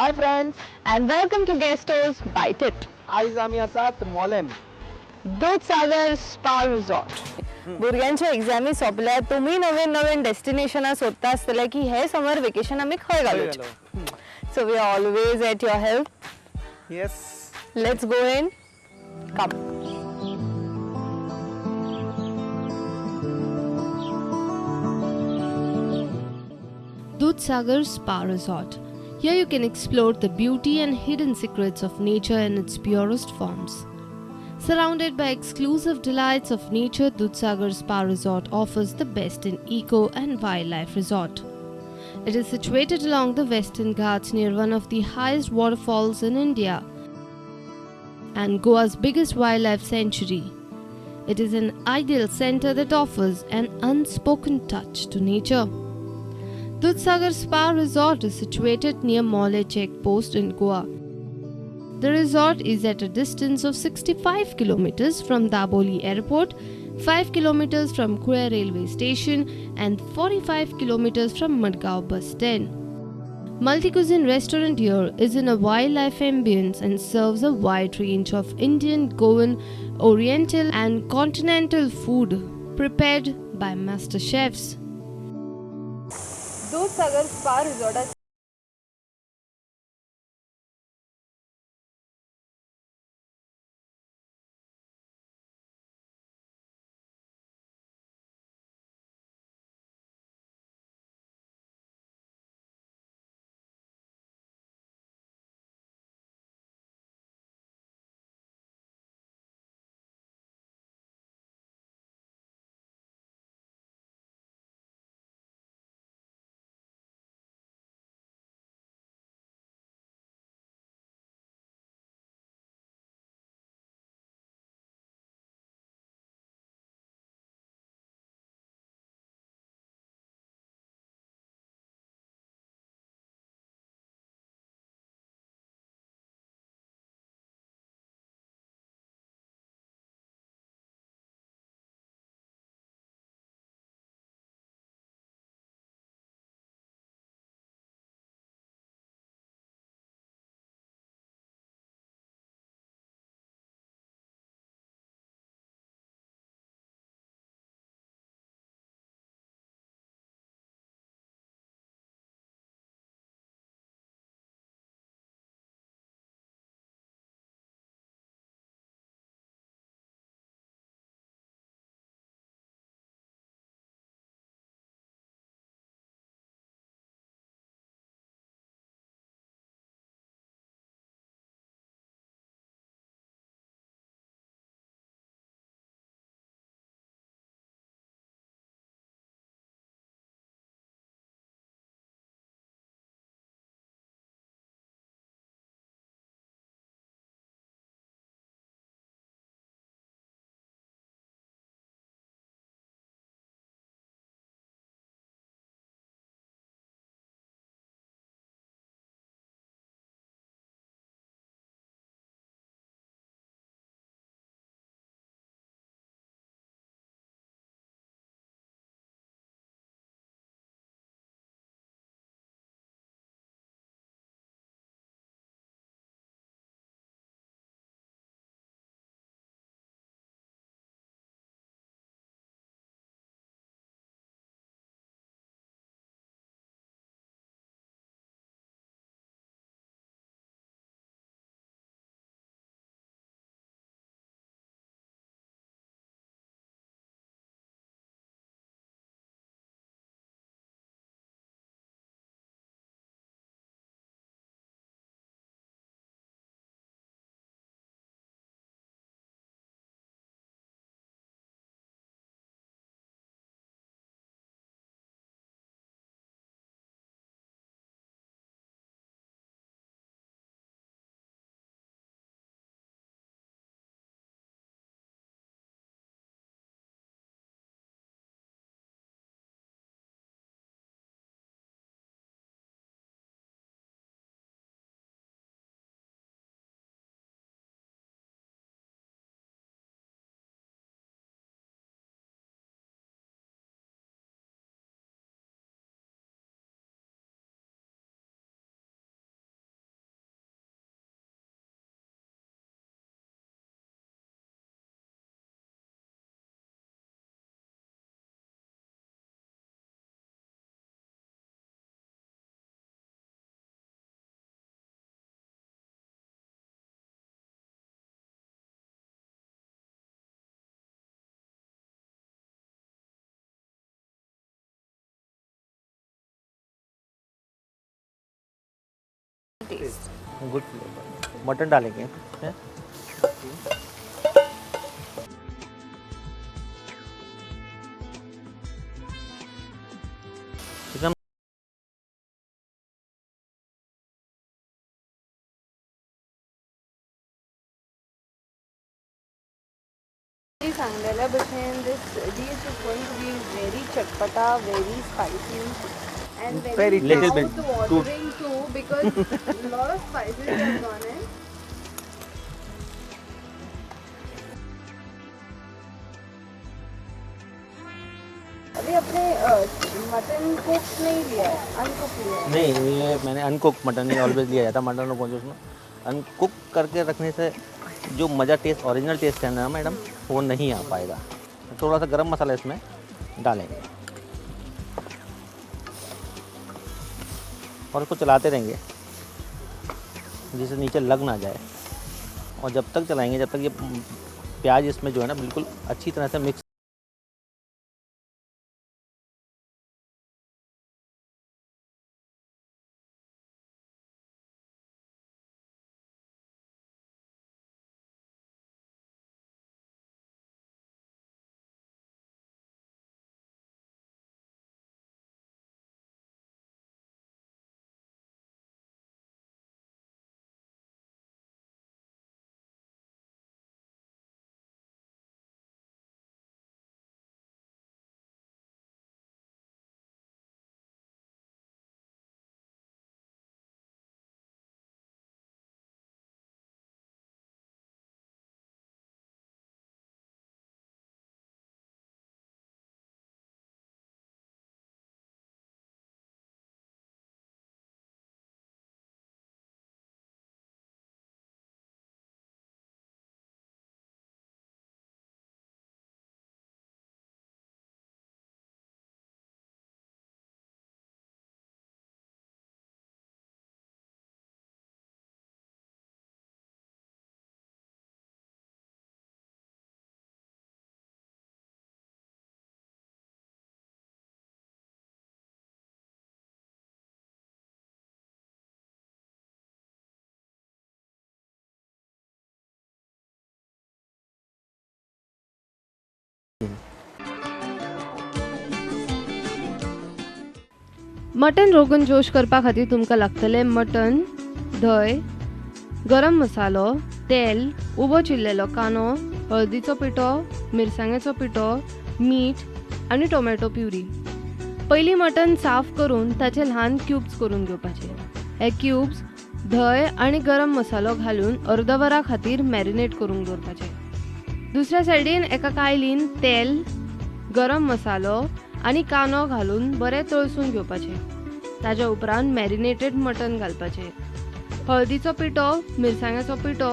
Hi friends, and welcome to Guestos Bite It. आज आम्ही आसात मोलेम दूधसागर स्पा रिसॉर्ट. भुरग्यांचे एग्जामी सोंपल्या, तुम्ही नवीन नवीन डेस्टिनेशनां सोदता आसतले की हे समर वेकेशन आमी खंय घालूचे. So we are always at your help. Yes. Let's go in. Come. Dudhsagar Spa Resort. Here you can explore the beauty and hidden secrets of nature in its purest forms. Surrounded by exclusive delights of nature, Dudhsagar Spa Resort offers the best in eco and wildlife resort. It is situated along the Western Ghats near one of the highest waterfalls in India and Goa's biggest wildlife sanctuary. It is an ideal center that offers an unspoken touch to nature. Dudhsagar Spa Resort is situated near Mole Checkpost in Goa. The resort is at a distance of 65 kilometers from Daboli Airport, 5 kilometers from Kure Railway Station and 45 kilometers from Madgaon Bus Stand. Multi-cuisine restaurant here is in a wildlife ambience and serves a wide range of Indian, Goan, Oriental and continental food prepared by master chefs. Dudhsagar spa resort taste. Good flavour. Mutton डालेंगे हैं? Chicken सांगलेल्या भशेन this dish is going to be very chatpata, very spicy and very Little bit mouth-watering too because a lot of spices have gone in. अभी अपने mutton cook नहीं लिया है, अनकुक लिया है। नहीं, ये मैंने अनकुक मटन ही ऑलवेज लिया जाता है। मटन को उसमें अनकुक करके रखने से जो मज़ा टेस्ट ओरिजिनल टेस्ट है ना मैडम, वो नहीं आ पाएगा। थोड़ा सा गरम मसाला इसमें डालेंगे और इसको चलाते रहेंगे जिससे नीचे लग ना जाए। और जब तक चलाएंगे, जब तक ये प्याज इसमें जो है ना बिल्कुल अच्छी तरह से मिक्स। मटन रोगन जोश करपा खातीर तुमकां लागतलें मटन, धंय, गरम मसालो, तेल, उबो चिरलेलो कांदो, हळदीचो पिठो, मिरसांगेचो पिठो, मीठ आनी टोमॅटो प्युरी. पयलीं मटन साफ करून ताचे ल्हान क्यूब्स करून घेवपाचे. हे क्यूब्स धंय आनी गरम मसालो घालून अर्दवरा खातीर मॅरिनेट करून दवरपाचे. दुसऱ्या सायडीन एका कायलीन तेल, गरम मसालो आनी कांदो घालून बरें तळसून घेवपाचे. ताच्या उपरांत मॅरिनेटेड मटन घालपाचें. हळदीचो पिठो, मिरसांगेचो पिठो,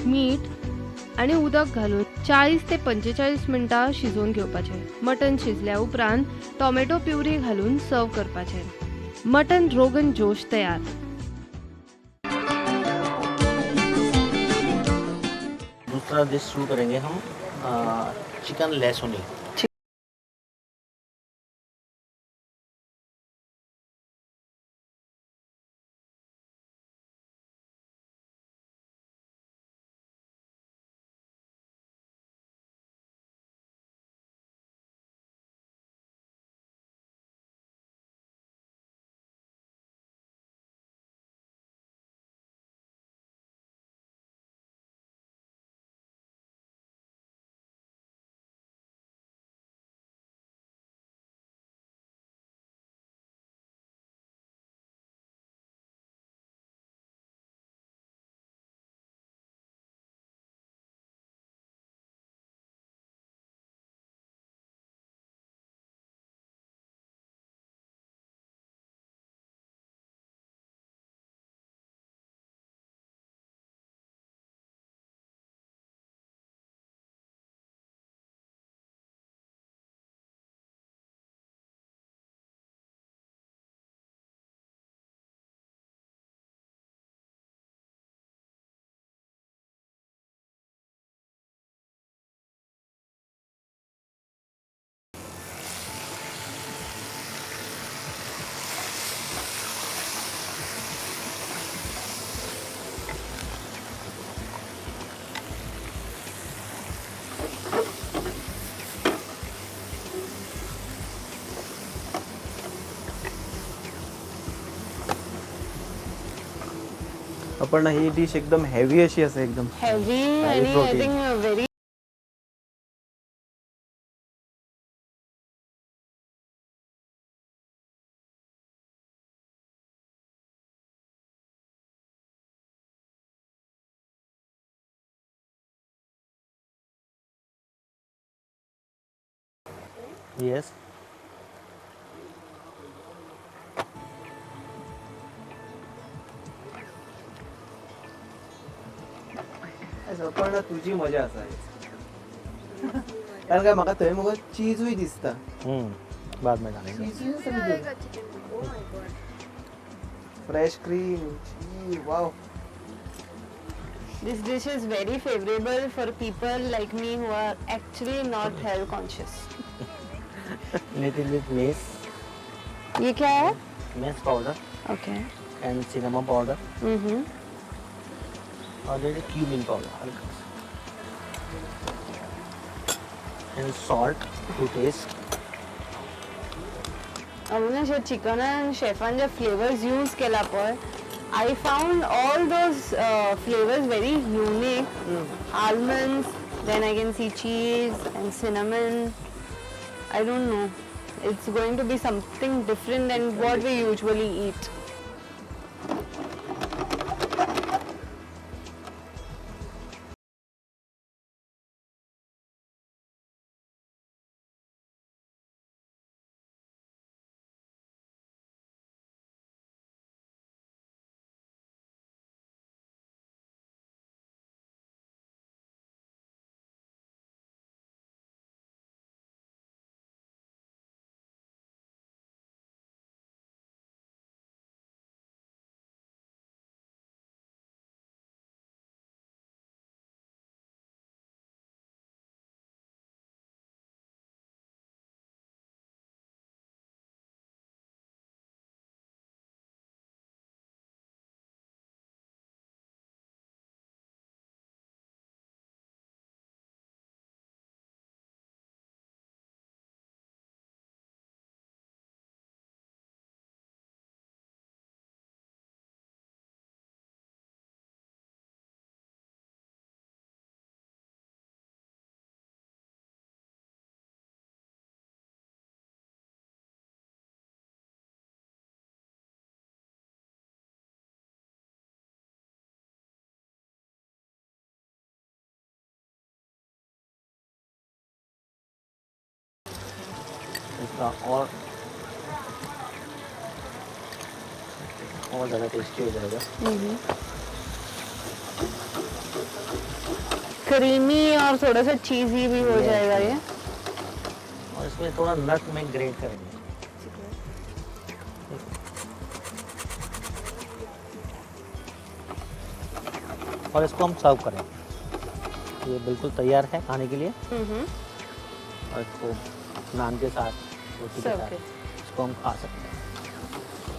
मीठ आनी उदक घालून 40 ते 45 मिनटां शिजोवन घेवपाचें. मटन शिजल्या उपरांत टोमॅटो प्युरी घालून सर्व करपाचें. मटन रोगन जोश तयार. दूसरा डिश शुरू करेंगे हम चिकन लहसुनी। आपण ही डिश एकदम हेवी अशी असे एकदम हेवी आणि आय protein. थिंक व्हेरी येस पण तुझी मजा असा कारण काय म्हाका थंय मगो चीजूय दिसता बाद में डालेंगे fresh cream wow This dish is very favorable for people like me who are actually not health conscious. Little bit mace ये क्या है? Mace powder Okay. And cinnamon powder Mm-hmm. और ये क्यूमिन पाउडर हल्का एंड सॉल्ट टू टेस्ट अमूने जे chicken आणि शेफान जे फ्लेवर्स यूज केला पळय I found all those flavors very unique. Almonds, then I can see cheese and cinnamon. I don't know. It's going to be something different than what we usually eat. इसका और ज़्यादा tasty हो जाएगा creamy और थोड़ा सा चीजी भी हो जाएगा ये. और इसमें थोड़ा नट में ग्रेट करेंगे और इसको हम सर्व करें ये बिल्कुल तैयार है खाने के लिए और इसको नान के साथ रोटी के Serve साथ के. इसको हम खा सकते हैं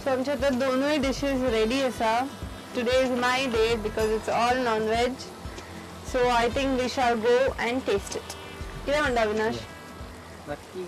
So आमच्या तर दोनोय डिशेस रेडी आसा. Today is my day because it's all non-veg. So I think we shall go and taste it. किती म्हणता अविनाश? नक्की